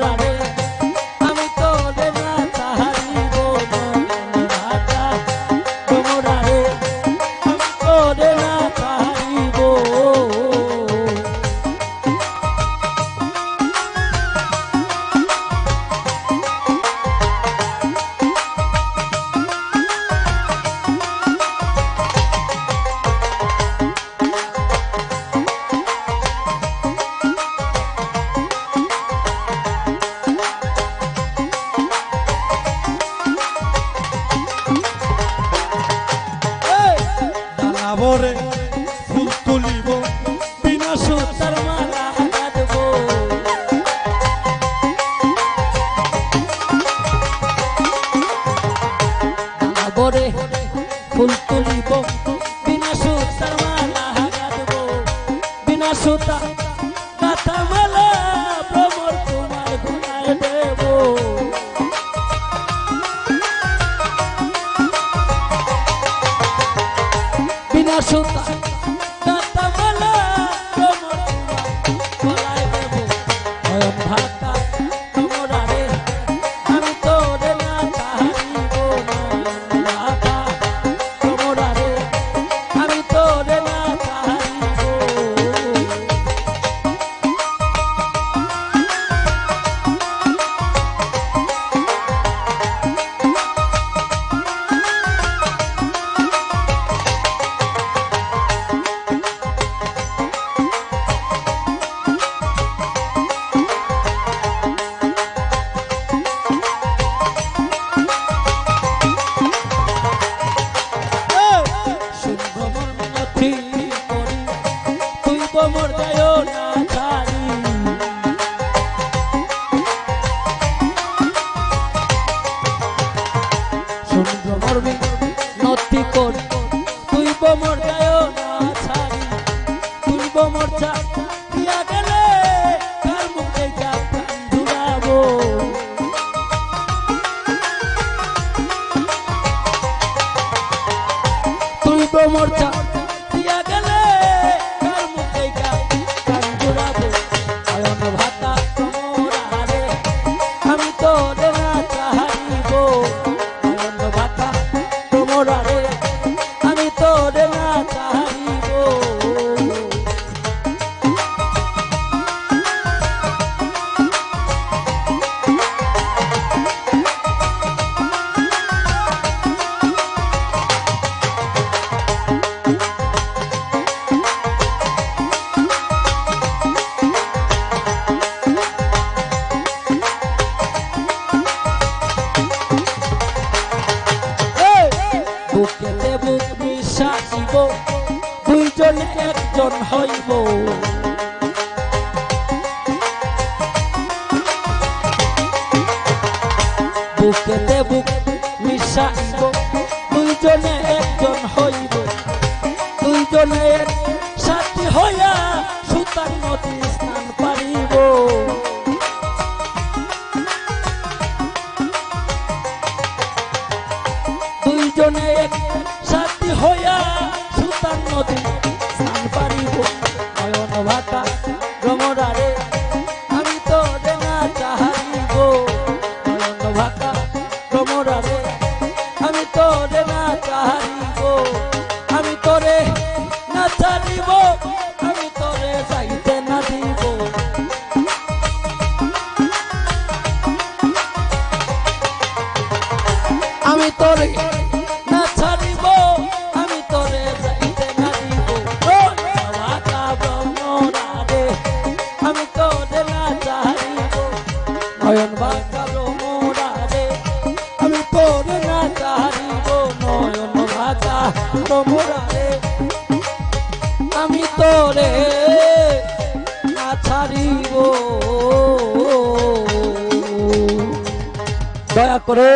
তোমরারে আমি তোরে না চাহারিব ভাতা তোমরারে আমি তোরে না চাহারিব বরে ফুল তুলিব বিনা সুতার মালা গাঁথব বরে ফুল তুলিব বিনা সুতার মালা গাঁথব বিনা সুতা গাঁথা মালা ভ্রমর তোমার ঘুমায় দেব বিনা সুতা গাঁথা মালা ভ্রমর তোমার গলায় দেব নয়ন ভাতা তোমরারে আমি তোরে না চাহারিব নয়ন ভাতা তোমরারে আমি তোরে না চাহারিব মোর যায় না ছাড়ি সুন্দর মরবি নথি করি তুই মোর যায় না ছাড়ি তুই মোর চা দিয়া গেলে কার মুখে যা ঝুলাবো তুই মোর চা দিয়া গেলে ভাতা তোমরারে আমি তোরে না চাহারিব নয়ন ভাতা তোমরারে আমি তোরে না চাহারিব বুকেতে বুক মিশাইব দুইজনে একজন হইব বুকেতে বুক মিশাইব দুইজনে একজন হইব দুইজনে এক সাথী হইয়া সুতার নদী স্নান পারিব দুইজনে এক সাথী হইয়া সুতার নদী স্নান পারিব নয়ন ভাতা ভ্রমরারে আমি তোরে না চাহারিব নয়ন ভাতা ভ্রমরারে আমি তোরে না চাহারিব আমি তোরে না চারিব আমি তোরে যাইতে না দিব আমি তোরে না ছাড়িব আমি তোরে যাইতে না দিব ভাতা ভ্রমরারে আমি তোরে না চাহারিব নয়ন ভাতা ভ্রমরারে আমি তোরে না চাহারিব নয়ন ভাতা ভ্রমরারে আমি তোরে না ছাড়িব দয়া করে